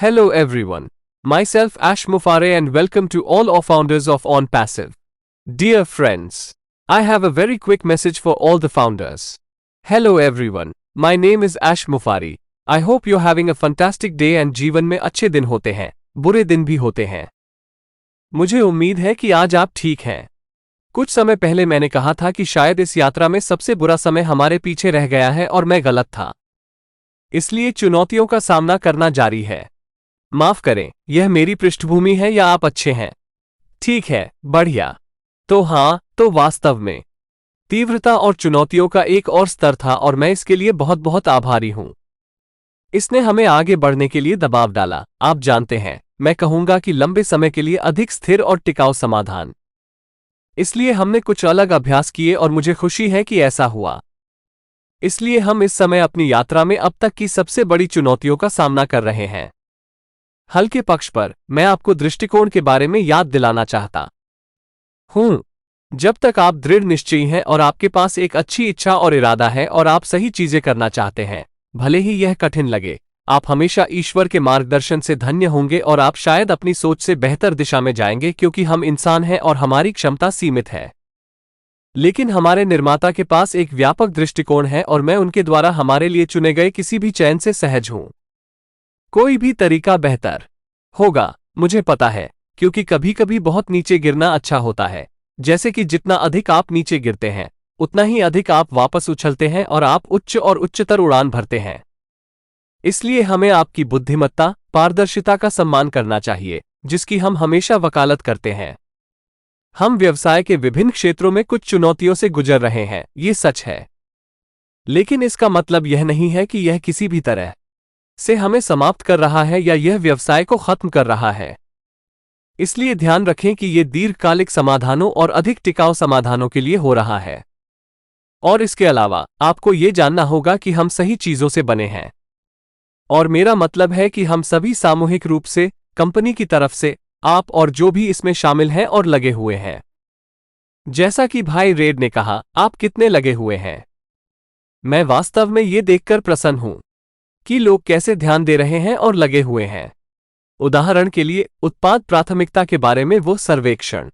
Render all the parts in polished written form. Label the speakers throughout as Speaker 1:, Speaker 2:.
Speaker 1: Hello everyone. Myself Ash Mufare and welcome to all our founders of On Passive. Dear friends, I have a very quick message for all the founders. Hello everyone. My name is Ash Mufari. I hope you're having a fantastic day and जीवन में अच्छे दिन होते हैं, बुरे दिन भी होते हैं। मुझे उम्मीद है कि आज आप ठीक हैं। कुछ समय पहले मैंने कहा था कि शायद इस यात्रा में सबसे बुरा समय हमारे पीछे रह गया है और मैं गलत था। इसलिए चुनौतियों का सामना करना जारी है। माफ करें, यह मेरी पृष्ठभूमि है या आप अच्छे हैं? ठीक है, बढ़िया। तो वास्तव में तीव्रता और चुनौतियों का एक और स्तर था और मैं इसके लिए बहुत बहुत आभारी हूं। इसने हमें आगे बढ़ने के लिए दबाव डाला। आप जानते हैं, मैं कहूंगा कि लंबे समय के लिए अधिक स्थिर और टिकाऊ समाधान। इसलिए हमने कुछ अलग अभ्यास किए और मुझे खुशी है कि ऐसा हुआ। इसलिए हम इस समय अपनी यात्रा में अब तक की सबसे बड़ी चुनौतियों का सामना कर रहे हैं। हल्के पक्ष पर, मैं आपको दृष्टिकोण के बारे में याद दिलाना चाहता हूं। जब तक आप दृढ़ निश्चयी हैं और आपके पास एक अच्छी इच्छा और इरादा है और आप सही चीजें करना चाहते हैं, भले ही यह कठिन लगे, आप हमेशा ईश्वर के मार्गदर्शन से धन्य होंगे और आप शायद अपनी सोच से बेहतर दिशा में जाएंगे क्योंकि हम इंसान हैं और हमारी क्षमता सीमित है। लेकिन हमारे निर्माता के पास एक व्यापक दृष्टिकोण है और मैं उनके द्वारा हमारे लिए चुने गए किसी भी चयन से सहज हूं। कोई भी तरीका बेहतर होगा, मुझे पता है, क्योंकि कभी कभी बहुत नीचे गिरना अच्छा होता है। जैसे कि जितना अधिक आप नीचे गिरते हैं, उतना ही अधिक आप वापस उछलते हैं और आप उच्च और उच्चतर उड़ान भरते हैं। इसलिए हमें आपकी बुद्धिमत्ता, पारदर्शिता का सम्मान करना चाहिए, जिसकी हम हमेशा वकालत करते हैं। हम व्यवसाय के विभिन्न क्षेत्रों में कुछ चुनौतियों से गुजर रहे हैं, ये सच है। लेकिन इसका मतलब यह नहीं है कि यह किसी भी तरह से हमें समाप्त कर रहा है या यह व्यवसाय को खत्म कर रहा है। इसलिए ध्यान रखें कि यह दीर्घकालिक समाधानों और अधिक टिकाऊ समाधानों के लिए हो रहा है। और इसके अलावा आपको यह जानना होगा कि हम सही चीजों से बने हैं। और मेरा मतलब है कि हम सभी सामूहिक रूप से, कंपनी की तरफ से, आप और जो भी इसमें शामिल हैं और लगे हुए हैं। जैसा कि भाई रेड ने कहा, आप कितने लगे हुए हैं। मैं वास्तव में ये देखकर प्रसन्न हूं कि लोग कैसे ध्यान दे रहे हैं और लगे हुए हैं। उदाहरण के लिए, उत्पाद प्राथमिकता के बारे में वो सर्वेक्षण,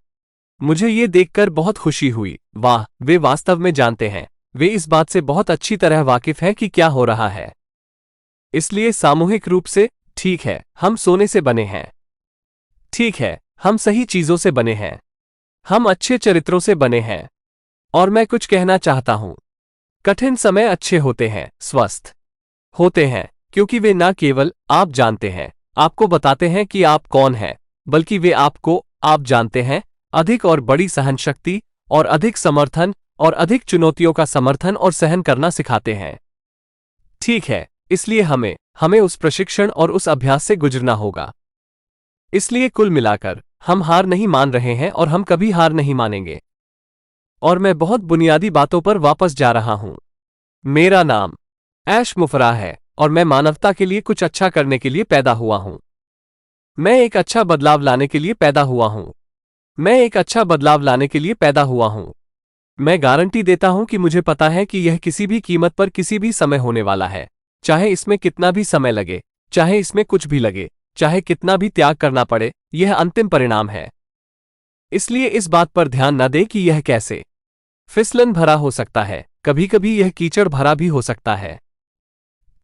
Speaker 1: मुझे ये देखकर बहुत खुशी हुई। वाह, वे वास्तव में जानते हैं, वे इस बात से बहुत अच्छी तरह वाकिफ हैं कि क्या हो रहा है। इसलिए सामूहिक रूप से, ठीक है, हम सोने से बने हैं। ठीक है, हम सही चीजों से बने हैं। हम अच्छे चरित्रों से बने हैं। और मैं कुछ कहना चाहता हूं, कठिन समय अच्छे होते हैं, स्वस्थ होते हैं, क्योंकि वे न केवल आप जानते हैं, आपको बताते हैं कि आप कौन हैं, बल्कि वे आपको, आप जानते हैं, अधिक और बड़ी सहनशक्ति और अधिक समर्थन और अधिक चुनौतियों का समर्थन और सहन करना सिखाते हैं। ठीक है, इसलिए हमें उस प्रशिक्षण और उस अभ्यास से गुजरना होगा। इसलिए कुल मिलाकर, हम हार नहीं मान रहे हैं और हम कभी हार नहीं मानेंगे। और मैं बहुत बुनियादी बातों पर वापस जा रहा हूं। मेरा नाम ऐश मुफरा है और मैं मानवता के लिए कुछ अच्छा करने के लिए पैदा हुआ हूं। मैं एक अच्छा बदलाव लाने के लिए पैदा हुआ हूं। मैं एक अच्छा बदलाव लाने के लिए पैदा हुआ हूं। मैं गारंटी देता हूं कि मुझे पता है कि यह किसी भी कीमत पर किसी भी समय होने वाला है, चाहे इसमें कितना भी समय लगे, चाहे इसमें कुछ भी लगे, चाहे कितना भी त्याग करना पड़े, यह अंतिम परिणाम है। इसलिए इस बात पर ध्यान न दें कि यह कैसे फिसलन भरा हो सकता है, कभी कभी यह कीचड़ भरा भी हो सकता है।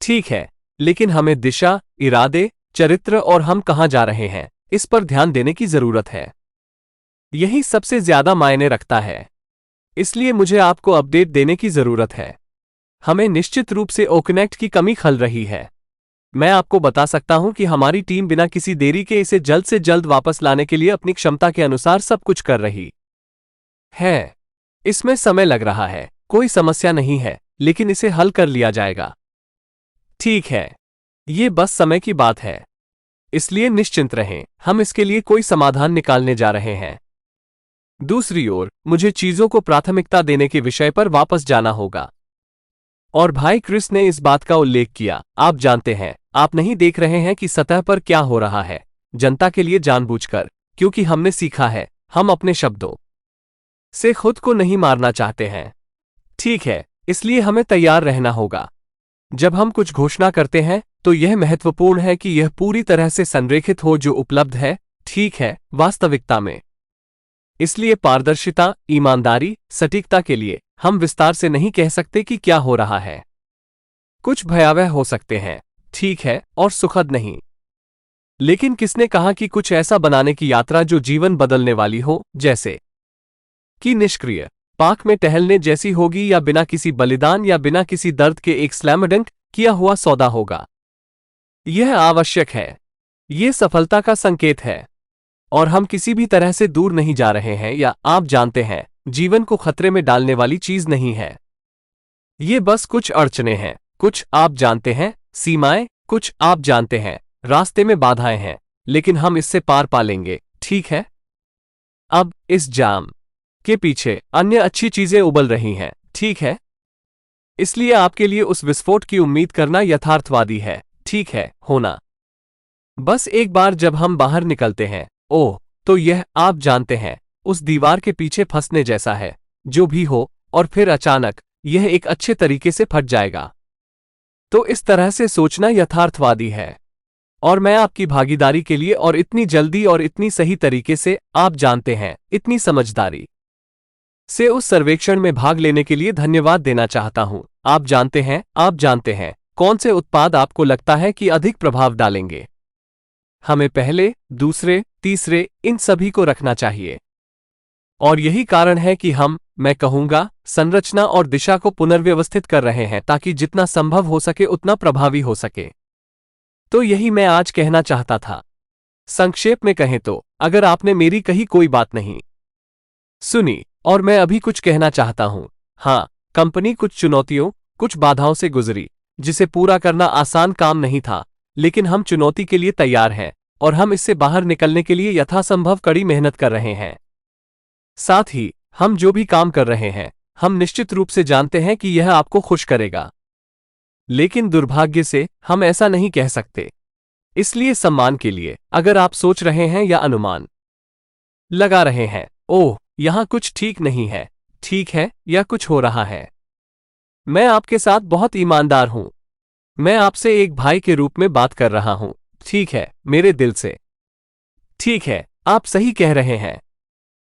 Speaker 1: ठीक है, लेकिन हमें दिशा, इरादे, चरित्र और हम कहां जा रहे हैं, इस पर ध्यान देने की जरूरत है। यही सबसे ज्यादा मायने रखता है। इसलिए मुझे आपको अपडेट देने की जरूरत है। हमें निश्चित रूप से ओकनेक्ट की कमी खल रही है। मैं आपको बता सकता हूं कि हमारी टीम बिना किसी देरी के इसे जल्द से जल्द वापस लाने के लिए अपनी क्षमता के अनुसार सब कुछ कर रही है। इसमें समय लग रहा है, कोई समस्या नहीं है, लेकिन इसे हल कर लिया जाएगा। ठीक है, ये बस समय की बात है। इसलिए निश्चिंत रहें, हम इसके लिए कोई समाधान निकालने जा रहे हैं। दूसरी ओर, मुझे चीजों को प्राथमिकता देने के विषय पर वापस जाना होगा। और भाई क्रिस ने इस बात का उल्लेख किया, आप जानते हैं, आप नहीं देख रहे हैं कि सतह पर क्या हो रहा है, जनता के लिए जानबूझकर, क्योंकि हमने सीखा है, हम अपने शब्दों से खुद को नहीं मारना चाहते हैं। ठीक है, इसलिए हमें तैयार रहना होगा। जब हम कुछ घोषणा करते हैं तो यह महत्वपूर्ण है कि यह पूरी तरह से संरेखित हो जो उपलब्ध है, ठीक है, वास्तविकता में। इसलिए पारदर्शिता, ईमानदारी, सटीकता के लिए हम विस्तार से नहीं कह सकते कि क्या हो रहा है। कुछ भयावह हो सकते हैं, ठीक है, और सुखद नहीं। लेकिन किसने कहा कि कुछ ऐसा बनाने की यात्रा जो जीवन बदलने वाली हो, जैसे कि निष्क्रिय पार्क में टहलने जैसी होगी, या बिना किसी बलिदान या बिना किसी दर्द के एक स्लैमडंक किया हुआ सौदा होगा? यह आवश्यक है। यह सफलता का संकेत है। और हम किसी भी तरह से दूर नहीं जा रहे हैं, या आप जानते हैं, जीवन को खतरे में डालने वाली चीज नहीं है। ये बस कुछ अड़चनें हैं, कुछ आप जानते हैं सीमाएं, कुछ आप जानते हैं रास्ते में बाधाएं हैं, लेकिन हम इससे पार पा लेंगे, ठीक है? अब इस जाम के पीछे अन्य अच्छी चीजें उबल रही हैं, ठीक है? इसलिए आपके लिए उस विस्फोट की उम्मीद करना यथार्थवादी है, ठीक है, होना। बस एक बार जब हम बाहर निकलते हैं, ओह, तो यह, आप जानते हैं, उस दीवार के पीछे फंसने जैसा है, जो भी हो, और फिर अचानक यह एक अच्छे तरीके से फट जाएगा। तो इस तरह से सोचना यथार्थवादी है। और मैं आपकी भागीदारी के लिए और इतनी जल्दी और इतनी सही तरीके से, आप जानते हैं, इतनी समझदारी से उस सर्वेक्षण में भाग लेने के लिए धन्यवाद देना चाहता हूं। आप जानते हैं कौन से उत्पाद आपको लगता है कि अधिक प्रभाव डालेंगे। हमें पहले, दूसरे, तीसरे, इन सभी को रखना चाहिए। और यही कारण है कि मैं कहूंगा, संरचना और दिशा को पुनर्व्यवस्थित कर रहे हैं ताकि जितना संभव हो सके उतना प्रभावी हो सके। तो यही मैं आज कहना चाहता था। संक्षेप में कहें तो, अगर आपने मेरी कही कोई बात नहीं सुनी, और मैं अभी कुछ कहना चाहता हूं। हां, कंपनी कुछ चुनौतियों, कुछ बाधाओं से गुजरी, जिसे पूरा करना आसान काम नहीं था, लेकिन हम चुनौती के लिए तैयार हैं, और हम इससे बाहर निकलने के लिए यथासंभव कड़ी मेहनत कर रहे हैं। साथ ही, हम जो भी काम कर रहे हैं, हम निश्चित रूप से जानते हैं कि यह आपको खुश करेगा। लेकिन दुर्भाग्य से, हम ऐसा नहीं कह सकते। इसलिए सम्मान के लिए, अगर आप सोच रहे हैं या अनुमान लगा रहे हैं, ओह, यहां कुछ ठीक नहीं है, ठीक है, या कुछ हो रहा है, मैं आपके साथ बहुत ईमानदार हूं। मैं आपसे एक भाई के रूप में बात कर रहा हूं, ठीक है, मेरे दिल से। ठीक है, आप सही कह रहे हैं।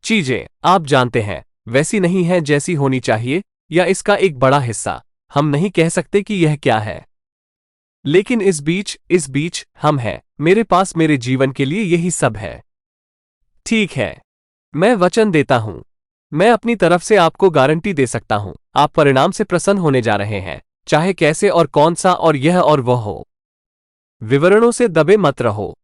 Speaker 1: चीजें, आप जानते हैं, वैसी नहीं है जैसी होनी चाहिए, या इसका एक बड़ा हिस्सा, हम नहीं कह सकते कि यह क्या है। लेकिन इस बीच हम हैं, मेरे पास मेरे जीवन के लिए यही सब है। ठीक है, मैं वचन देता हूं, मैं अपनी तरफ से आपको गारंटी दे सकता हूं, आप परिणाम से प्रसन्न होने जा रहे हैं, चाहे कैसे और कौन सा और यह और वह हो। विवरणों से दबे मत रहो।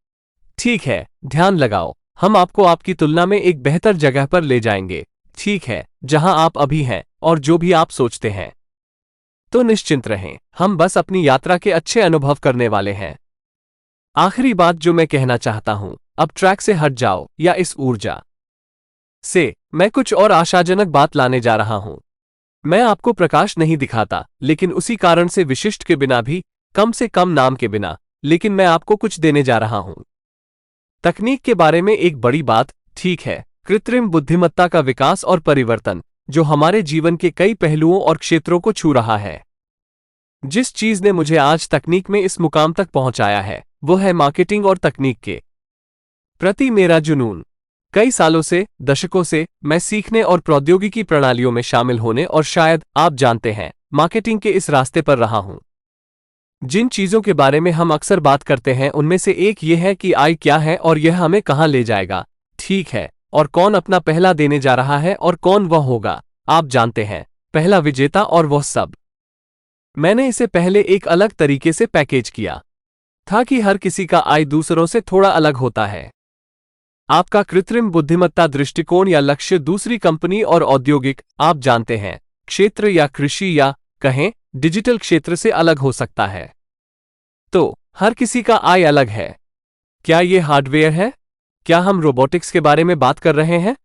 Speaker 1: ठीक है, ध्यान लगाओ, हम आपको आपकी तुलना में एक बेहतर जगह पर ले जाएंगे, ठीक है, जहां आप अभी हैं और जो भी आप सोचते हैं। तो निश्चिंत रहें, हम बस अपनी यात्रा के अच्छे अनुभव करने वाले हैं। आखिरी बात जो मैं कहना चाहता हूं, अब ट्रैक से हट जाओ, या इस ऊर्जा से मैं कुछ और आशाजनक बात लाने जा रहा हूं। मैं आपको प्रकाश नहीं दिखाता, लेकिन उसी कारण से विशिष्ट के बिना भी, कम से कम नाम के बिना, लेकिन मैं आपको कुछ देने जा रहा हूं। तकनीक के बारे में एक बड़ी बात, ठीक है, कृत्रिम बुद्धिमत्ता का विकास और परिवर्तन, जो हमारे जीवन के कई पहलुओं और क्षेत्रों को छू रहा है। जिस चीज ने मुझे आज तकनीक में इस मुकाम तक पहुंचाया है, वो है मार्केटिंग और तकनीक के प्रति मेरा जुनून। कई सालों से, दशकों से, मैं सीखने और प्रौद्योगिकी प्रणालियों में शामिल होने और शायद, आप जानते हैं, मार्केटिंग के इस रास्ते पर रहा हूं। जिन चीजों के बारे में हम अक्सर बात करते हैं उनमें से एक ये है कि आई क्या है और यह हमें कहां ले जाएगा, ठीक है, और कौन अपना पहला देने जा रहा है और कौन वह होगा, आप जानते हैं, पहला विजेता और वह सब। मैंने इसे पहले एक अलग तरीके से पैकेज किया था कि हर किसी का आई दूसरों से थोड़ा अलग होता है। आपका कृत्रिम बुद्धिमत्ता दृष्टिकोण या लक्ष्य दूसरी कंपनी और औद्योगिक, आप जानते हैं, क्षेत्र या कृषि या कहें डिजिटल क्षेत्र से अलग हो सकता है। तो हर किसी का आई अलग है। क्या यह हार्डवेयर है? क्या हम रोबोटिक्स के बारे में बात कर रहे हैं?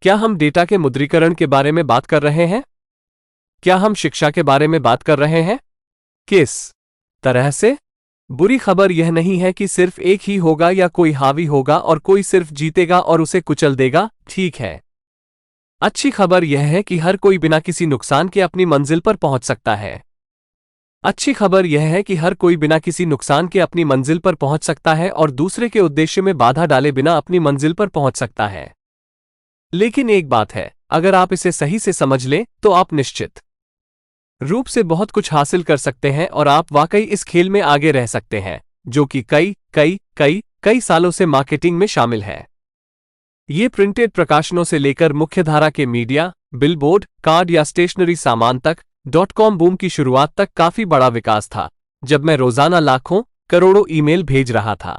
Speaker 1: क्या हम डेटा के मुद्रीकरण के बारे में बात कर रहे हैं? क्या हम शिक्षा के बारे में बात कर रहे हैं? किस तरह से? बुरी खबर यह नहीं है कि सिर्फ एक ही होगा या कोई हावी होगा और कोई सिर्फ जीतेगा और उसे कुचल देगा, ठीक है। अच्छी खबर यह है कि हर कोई बिना किसी नुकसान के अपनी मंजिल पर पहुंच सकता है। अच्छी खबर यह है कि हर कोई बिना किसी नुकसान के अपनी मंजिल पर पहुंच सकता है और दूसरे के उद्देश्य में बाधा डाले बिना अपनी मंजिल पर पहुंच सकता है। लेकिन एक बात है, अगर आप इसे सही से समझ लें तो आप निश्चित रूप से बहुत कुछ हासिल कर सकते हैं और आप वाकई इस खेल में आगे रह सकते हैं, जो कि कई कई कई कई सालों से मार्केटिंग में शामिल है। ये प्रिंटेड प्रकाशनों से लेकर मुख्यधारा के मीडिया, बिलबोर्ड, कार्ड या स्टेशनरी सामान तक .com बूम की शुरुआत तक काफी बड़ा विकास था, जब मैं रोजाना लाखों करोड़ों ईमेल भेज रहा था।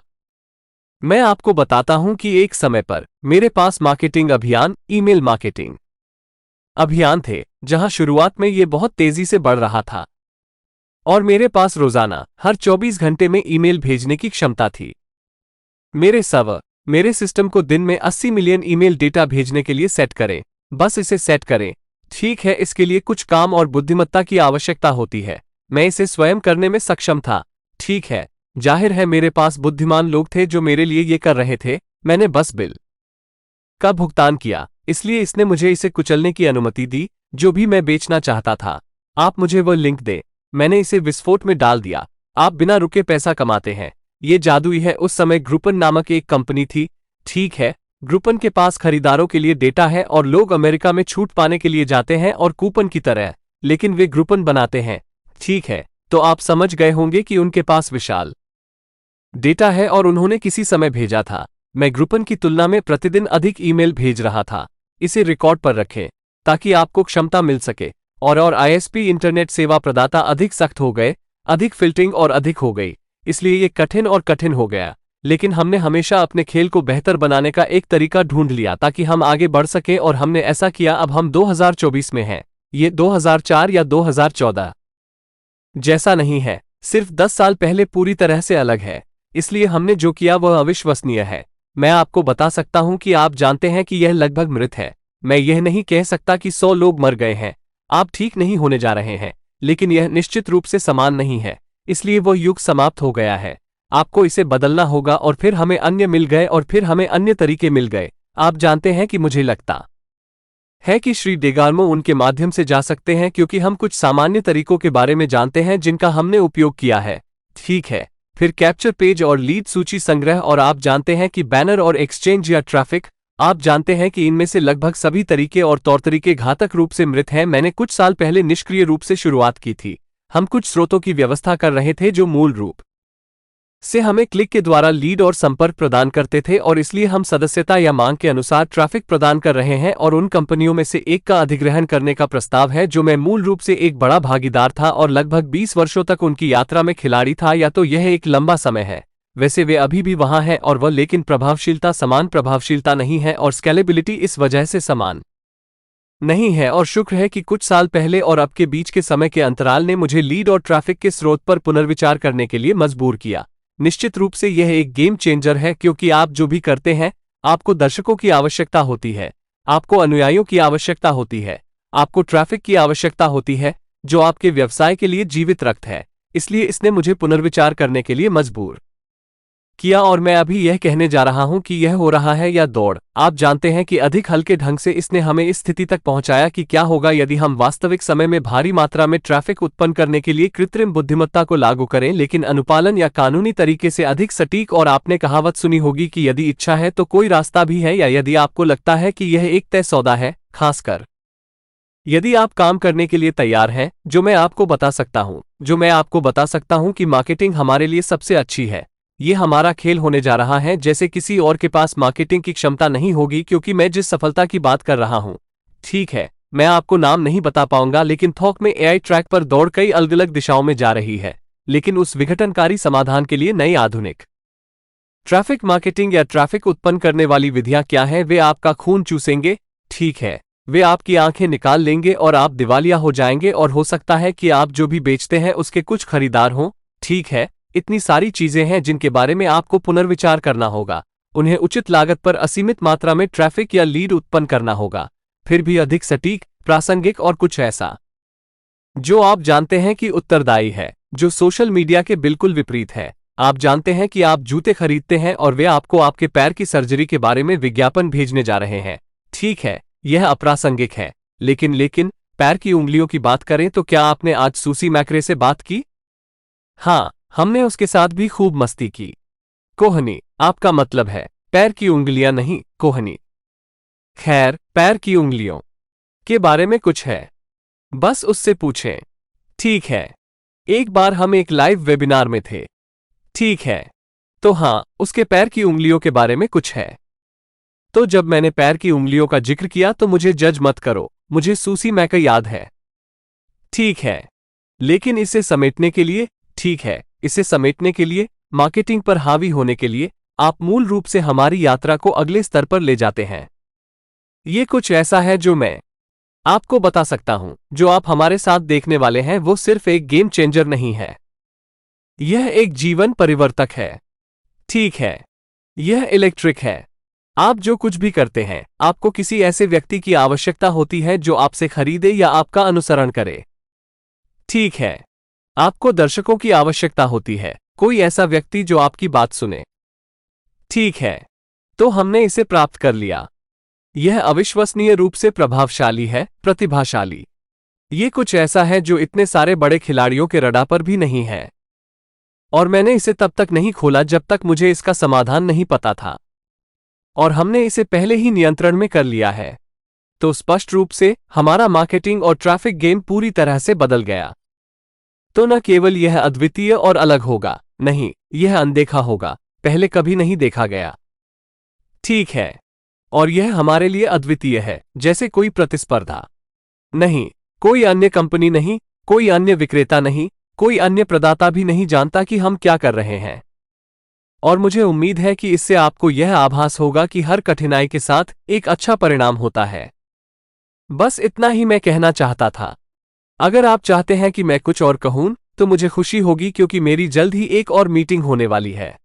Speaker 1: मैं आपको बताता हूं कि एक समय पर मेरे पास मार्केटिंग अभियान, ईमेल मार्केटिंग अभियान थे, जहां शुरुआत में ये बहुत तेजी से बढ़ रहा था और मेरे पास रोजाना हर 24 घंटे में ईमेल भेजने की क्षमता थी। मेरे सर्वर मेरे सिस्टम को दिन में 80 मिलियन ईमेल डेटा भेजने के लिए सेट करें। बस इसे सेट करें। ठीक है, इसके लिए कुछ काम और बुद्धिमत्ता की आवश्यकता होती है। मैं इसे स्वयं करने में सक्षम था। ठीक है, जाहिर है मेरे पास बुद्धिमान लोग थे जो मेरे लिए ये कर रहे थे। मैंने बस बिल का भुगतान किया, इसलिए इसने मुझे इसे कुचलने की अनुमति दी जो भी मैं बेचना चाहता था। आप मुझे वह लिंक दे, मैंने इसे विस्फोट में डाल दिया। आप बिना रुके पैसा कमाते हैं। ये जादुई है। उस समय ग्रुपन नामक एक कंपनी थी। ठीक है, ग्रुपन के पास खरीदारों के लिए डेटा है और लोग अमेरिका में छूट पाने के लिए जाते हैं और कूपन की तरह, लेकिन वे ग्रुपन बनाते हैं। ठीक है, तो आप समझ गए होंगे कि उनके पास विशाल डेटा है और उन्होंने किसी समय भेजा था। मैं ग्रुपन की तुलना में प्रतिदिन अधिक ईमेल भेज रहा था। इसे रिकॉर्ड पर रखें ताकि आपको क्षमता मिल सके। और आईएसपी इंटरनेट सेवा प्रदाता अधिक सख्त हो गए, अधिक फिल्टरिंग और अधिक हो गई, इसलिए ये कठिन और कठिन हो गया। लेकिन हमने हमेशा अपने खेल को बेहतर बनाने का एक तरीका ढूंढ लिया ताकि हम आगे बढ़ सकें और हमने ऐसा किया। अब हम 2024 में हैं। ये 2004 या 2014 जैसा नहीं है, सिर्फ 10 साल पहले पूरी तरह से अलग है। इसलिए हमने जो किया वह अविश्वसनीय है। मैं आपको बता सकता हूं कि आप जानते हैं कि यह लगभग मृत है। मैं यह नहीं कह सकता कि 100 लोग मर गए हैं। आप ठीक नहीं होने जा रहे हैं, लेकिन यह निश्चित रूप से समान नहीं है। इसलिए वह युग समाप्त हो गया है। आपको इसे बदलना होगा और फिर हमें अन्य मिल गए और फिर हमें अन्य तरीके मिल गए। आप जानते हैं कि मुझे लगता है कि श्री डेगार्मो उनके माध्यम से जा सकते हैं क्योंकि हम कुछ सामान्य तरीकों के बारे में जानते हैं जिनका हमने उपयोग किया है। ठीक है, फिर कैप्चर पेज और लीड सूची संग्रह, और आप जानते हैं कि बैनर और एक्सचेंज या ट्रैफिक। आप जानते हैं कि इनमें से लगभग सभी तरीके और तौर तरीके घातक रूप से मृत हैं। मैंने कुछ साल पहले निष्क्रिय रूप से शुरुआत की थी। हम कुछ स्रोतों की व्यवस्था कर रहे थे जो मूल रूप से हमें क्लिक के द्वारा लीड और संपर्क प्रदान करते थे, और इसलिए हम सदस्यता या मांग के अनुसार ट्रैफिक प्रदान कर रहे हैं। और उन कंपनियों में से एक का अधिग्रहण करने का प्रस्ताव है जो मैं मूल रूप से एक बड़ा भागीदार था और लगभग 20 वर्षों तक उनकी यात्रा में खिलाड़ी था। या तो यह एक लंबा समय है, वैसे वे अभी भी वहां हैं और वह, लेकिन प्रभावशीलता समान प्रभावशीलता नहीं है और स्केलेबिलिटी इस वजह से समान नहीं है। और शुक्र है कि कुछ साल पहले और अब के बीच के समय के अंतराल ने मुझे लीड और ट्रैफिक के स्रोत पर पुनर्विचार करने के लिए मजबूर किया। निश्चित रूप से यह एक गेम चेंजर है क्योंकि आप जो भी करते हैं, आपको दर्शकों की आवश्यकता होती है, आपको अनुयायियों की आवश्यकता होती है, आपको ट्रैफिक की आवश्यकता होती है जो आपके व्यवसाय के लिए जीवित रक्त है। इसलिए इसने मुझे पुनर्विचार करने के लिए मजबूर किया और मैं अभी यह कहने जा रहा हूं कि यह हो रहा है या दौड़। आप जानते हैं कि अधिक हल्के ढंग से इसने हमें इस स्थिति तक पहुंचाया कि क्या होगा यदि हम वास्तविक समय में भारी मात्रा में ट्रैफिक उत्पन्न करने के लिए कृत्रिम बुद्धिमत्ता को लागू करें, लेकिन अनुपालन या कानूनी तरीके से अधिक सटीक। और आपने कहावत सुनी होगी कि यदि इच्छा है तो कोई रास्ता भी है, या यदि आपको लगता है कि यह एक तय सौदा है, खासकर यदि आप काम करने के लिए तैयार हैं। जो मैं आपको बता सकता हूं कि मार्केटिंग हमारे लिए सबसे अच्छी है। ये हमारा खेल होने जा रहा है, जैसे किसी और के पास मार्केटिंग की क्षमता नहीं होगी, क्योंकि मैं जिस सफलता की बात कर रहा हूं, ठीक है, मैं आपको नाम नहीं बता पाऊंगा, लेकिन थोक में एआई ट्रैक पर दौड़ कई अलग अलग दिशाओं में जा रही है, लेकिन उस विघटनकारी समाधान के लिए नई आधुनिक ट्रैफिक मार्केटिंग या ट्रैफिक उत्पन्न करने वाली विधियां क्या हैं? वे आपका खून चूसेंगे, ठीक है, वे आपकी आंखें निकाल लेंगे और आप दिवालिया हो जाएंगे, और हो सकता है कि आप जो भी बेचते हैं उसके कुछ खरीदार हों। ठीक है, इतनी सारी चीजें हैं जिनके बारे में आपको पुनर्विचार करना होगा। उन्हें उचित लागत पर असीमित मात्रा में ट्रैफिक या लीड उत्पन्न करना होगा, फिर भी अधिक सटीक, प्रासंगिक और कुछ ऐसा जो आप जानते हैं कि उत्तरदायी है, जो सोशल मीडिया के बिल्कुल विपरीत है। आप जानते हैं कि आप जूते खरीदते हैं और वे आपको आपके पैर की सर्जरी के बारे में विज्ञापन भेजने जा रहे हैं। ठीक है, यह अप्रासंगिक है, लेकिन पैर की उंगलियों की बात करें तो क्या आपने आज सुसी मैक्रे से बात की? हाँ, हमने उसके साथ भी खूब मस्ती की। कोहनी, आपका मतलब है पैर की उंगलियां नहीं, कोहनी। खैर, पैर की उंगलियों के बारे में कुछ है? बस उससे पूछें। ठीक है। एक बार हम एक लाइव वेबिनार में थे। ठीक है। तो हाँ, उसके पैर की उंगलियों के बारे में कुछ है। तो जब मैंने पैर की उंगलियों का जिक्र किया तो मुझे जज मत करो, मुझे सूसी मैक याद है। ठीक है। लेकिन इसे समेटने के लिए, ठीक है, इसे समेटने के लिए, मार्केटिंग पर हावी होने के लिए, आप मूल रूप से हमारी यात्रा को अगले स्तर पर ले जाते हैं। ये कुछ ऐसा है जो मैं आपको बता सकता हूं, जो आप हमारे साथ देखने वाले हैं वो सिर्फ एक गेम चेंजर नहीं है। यह एक जीवन परिवर्तक है। ठीक है। यह इलेक्ट्रिक है। आप जो कुछ भी करते हैं, आपको किसी ऐसे व्यक्ति की आवश्यकता होती है जो आपसे खरीदे या आपका अनुसरण करे। ठीक है। आपको दर्शकों की आवश्यकता होती है, कोई ऐसा व्यक्ति जो आपकी बात सुने। ठीक है। तो हमने इसे प्राप्त कर लिया। यह अविश्वसनीय रूप से प्रभावशाली है, प्रतिभाशाली। ये कुछ ऐसा है जो इतने सारे बड़े खिलाड़ियों के रडार पर भी नहीं है। और मैंने इसे तब तक नहीं खोला जब तक मुझे इसका समाधान नहीं पता था। और हमने इसे पहले ही नियंत्रण में कर लिया है। तो स्पष्ट रूप से हमारा मार्केटिंग और ट्रैफिक गेम पूरी तरह से बदल गया। तो न केवल यह अद्वितीय और अलग होगा, नहीं, यह अनदेखा होगा, पहले कभी नहीं देखा गया। ठीक है। और यह हमारे लिए अद्वितीय है, जैसे कोई प्रतिस्पर्धा नहीं, कोई अन्य कंपनी नहीं, कोई अन्य विक्रेता नहीं, कोई अन्य प्रदाता भी नहीं जानता कि हम क्या कर रहे हैं। और मुझे उम्मीद है कि इससे आपको यह आभास होगा कि हर कठिनाई के साथ एक अच्छा परिणाम होता है। बस इतना ही मैं कहना चाहता था। अगर आप चाहते हैं कि मैं कुछ और कहूं, तो मुझे खुशी होगी क्योंकि मेरी जल्द ही एक और मीटिंग होने वाली है।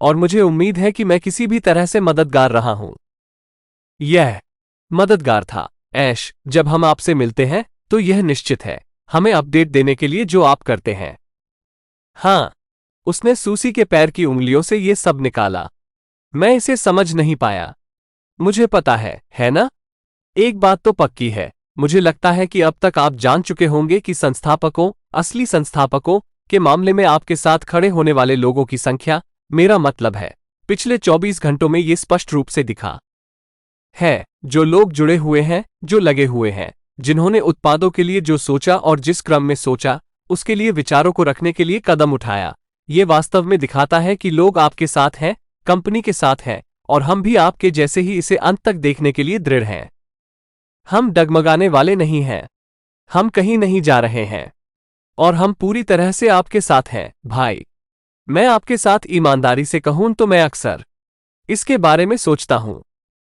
Speaker 1: और मुझे उम्मीद है कि मैं किसी भी तरह से मददगार रहा हूं। यह मददगार था, ऐश। जब हम आपसे मिलते हैं, तो यह निश्चित है, हमें अपडेट देने के लिए जो आप करते हैं। हाँ, उसने सूसी के पैर की उंगलियों से ये सब निकाला। मैं इसे समझ नहीं पाया। मुझे पता है ना? एक बात तो पक्की है, मुझे लगता है कि अब तक आप जान चुके होंगे कि संस्थापकों, असली संस्थापकों के मामले में आपके साथ खड़े होने वाले लोगों की संख्या, मेरा मतलब है, पिछले 24 घंटों में ये स्पष्ट रूप से दिखा है। जो लोग जुड़े हुए हैं, जो लगे हुए हैं, जिन्होंने उत्पादों के लिए जो सोचा और जिस क्रम में सोचा, उसके लिए विचारों को रखने के लिए कदम उठाया, ये वास्तव में दिखाता है कि लोग आपके साथ हैं, कंपनी के साथ हैं, और हम भी आपके जैसे ही इसे अंत तक देखने के लिए दृढ़ हैं। हम डगमगाने वाले नहीं हैं। हम कहीं नहीं जा रहे हैं। और हम पूरी तरह से आपके साथ हैं, भाई। मैं आपके साथ ईमानदारी से कहूं तो मैं अक्सर इसके बारे में सोचता हूं।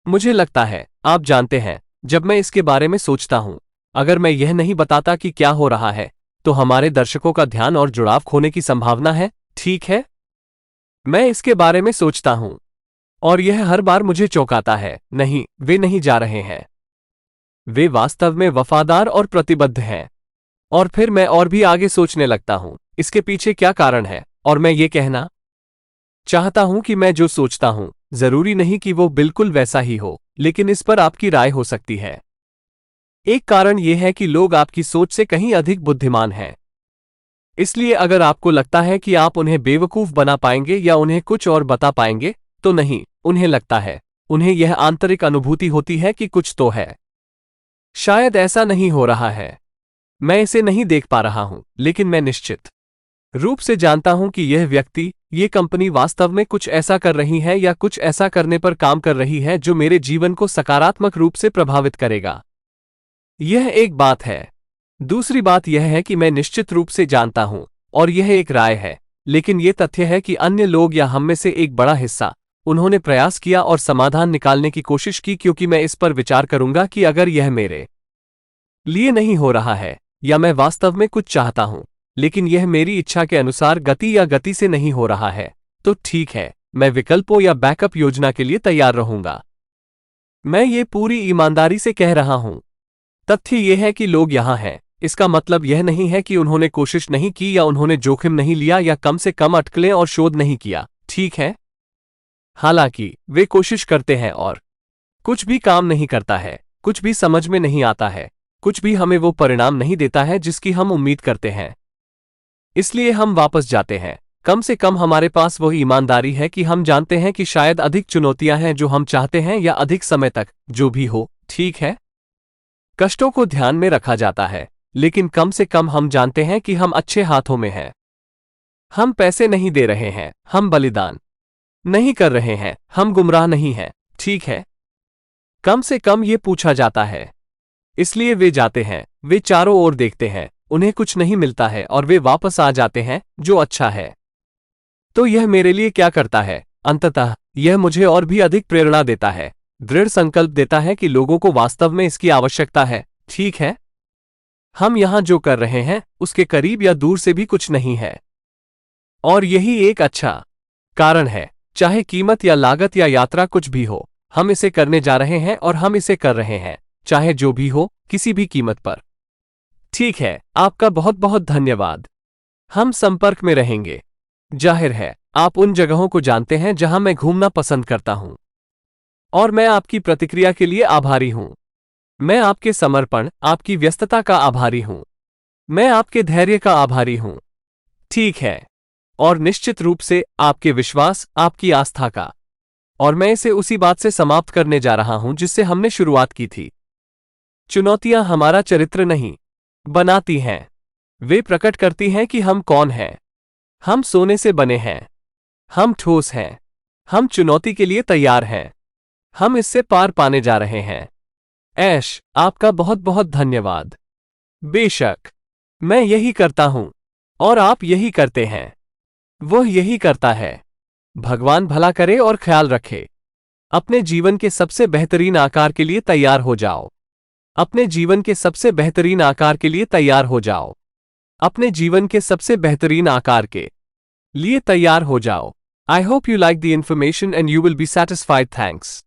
Speaker 1: मुझे लगता है, आप जानते हैं, जब मैं इसके बारे में सोचता हूं, अगर मैं यह नहीं बताता कि क्या हो रहा है, तो हमारे दर्शकों का ध्यान और जुड़ाव खोने की संभावना है, ठीक है? मैं इसके बारे में सोचता हूं। और यह हर बार मुझे चौंकाता है, नहीं, वे नहीं जा रहे हैं। वे वास्तव में वफादार और प्रतिबद्ध हैं। और फिर मैं और भी आगे सोचने लगता हूं, इसके पीछे क्या कारण है, और मैं ये कहना चाहता हूं कि मैं जो सोचता हूं, जरूरी नहीं कि वो बिल्कुल वैसा ही हो, लेकिन इस पर आपकी राय हो सकती है। एक कारण यह है कि लोग आपकी सोच से कहीं अधिक बुद्धिमान हैं। इसलिए अगर आपको लगता है कि आप उन्हें बेवकूफ बना पाएंगे या उन्हें कुछ और बता पाएंगे, तो नहीं, उन्हें लगता है, उन्हें यह आंतरिक अनुभूति होती है कि कुछ तो है। शायद ऐसा नहीं हो रहा है। मैं इसे नहीं देख पा रहा हूं, लेकिन मैं निश्चित रूप से जानता हूं कि यह व्यक्ति, ये कंपनी वास्तव में कुछ ऐसा कर रही है या कुछ ऐसा करने पर काम कर रही है जो मेरे जीवन को सकारात्मक रूप से प्रभावित करेगा। यह एक बात है। दूसरी बात यह है कि मैं निश्चित रूप से जानता हूं, और यह एक राय है, लेकिन यह तथ्य है कि अन्य लोग या हम में से एक बड़ा हिस्सा, उन्होंने प्रयास किया और समाधान निकालने की कोशिश की, क्योंकि मैं इस पर विचार करूंगा कि अगर यह मेरे लिए नहीं हो रहा है, या मैं वास्तव में कुछ चाहता हूं, लेकिन यह मेरी इच्छा के अनुसार गति या गति से नहीं हो रहा है, तो ठीक है, मैं विकल्पों या बैकअप योजना के लिए तैयार रहूंगा। मैं ये पूरी ईमानदारी से कह रहा हूं। तथ्य यह है कि लोग यहां हैं, इसका मतलब यह नहीं है कि उन्होंने कोशिश नहीं की या उन्होंने जोखिम नहीं लिया या कम से कम अटकलें और शोध नहीं किया, ठीक है? हालांकि वे कोशिश करते हैं और कुछ भी काम नहीं करता है, कुछ भी समझ में नहीं आता है, कुछ भी हमें वो परिणाम नहीं देता है जिसकी हम उम्मीद करते हैं। इसलिए हम वापस जाते हैं। कम से कम हमारे पास वही ईमानदारी है कि हम जानते हैं कि शायद अधिक चुनौतियां हैं जो हम चाहते हैं या अधिक समय तक, जो भी हो, ठीक है? कष्टों को ध्यान में रखा जाता है, लेकिन कम से कम हम जानते हैं कि हम अच्छे हाथों में हैं। हम पैसे नहीं दे रहे हैं, हम बलिदान नहीं कर रहे हैं, हम गुमराह नहीं हैं, ठीक है? कम से कम ये पूछा जाता है। इसलिए वे जाते हैं, वे चारों ओर देखते हैं, उन्हें कुछ नहीं मिलता है और वे वापस आ जाते हैं, जो अच्छा है। तो यह मेरे लिए क्या करता है? अंततः यह मुझे और भी अधिक प्रेरणा देता है, दृढ़ संकल्प देता है कि लोगों को वास्तव में इसकी आवश्यकता है, ठीक है? हम यहां जो कर रहे हैं उसके करीब या दूर से भी कुछ नहीं है। और यही एक अच्छा कारण है, चाहे कीमत या लागत या यात्रा कुछ भी हो, हम इसे करने जा रहे हैं और हम इसे कर रहे हैं, चाहे जो भी हो, किसी भी कीमत पर। ठीक है, आपका बहुत बहुत धन्यवाद। हम संपर्क में रहेंगे। जाहिर है, आप उन जगहों को जानते हैं जहां मैं घूमना पसंद करता हूं। और मैं आपकी प्रतिक्रिया के लिए आभारी हूं। मैं आपके समर्पण, आपकी व्यस्तता का आभारी हूं। मैं आपके धैर्य का आभारी हूं। ठीक है। और निश्चित रूप से आपके विश्वास, आपकी आस्था का। और मैं इसे उसी बात से समाप्त करने जा रहा हूं जिससे हमने शुरुआत की थी। चुनौतियां हमारा चरित्र नहीं बनाती हैं, वे प्रकट करती हैं कि हम कौन हैं। हम सोने से बने हैं। हम ठोस हैं। हम चुनौती के लिए तैयार हैं। हम इससे पार पाने जा रहे हैं। ऐश, आपका बहुत बहुत धन्यवाद। बेशक, मैं यही करता हूं और आप यही करते हैं। वह यही करता है। भगवान भला करे और ख्याल रखे। अपने जीवन के सबसे बेहतरीन आकार के लिए तैयार हो जाओ। अपने जीवन के सबसे बेहतरीन आकार के लिए तैयार हो जाओ। अपने जीवन के सबसे बेहतरीन आकार के लिए तैयार हो जाओ। I hope you like the information and you will be satisfied. Thanks.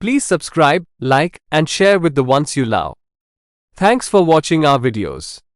Speaker 1: Please subscribe, like, and share with the ones you love. Thanks for watching our videos.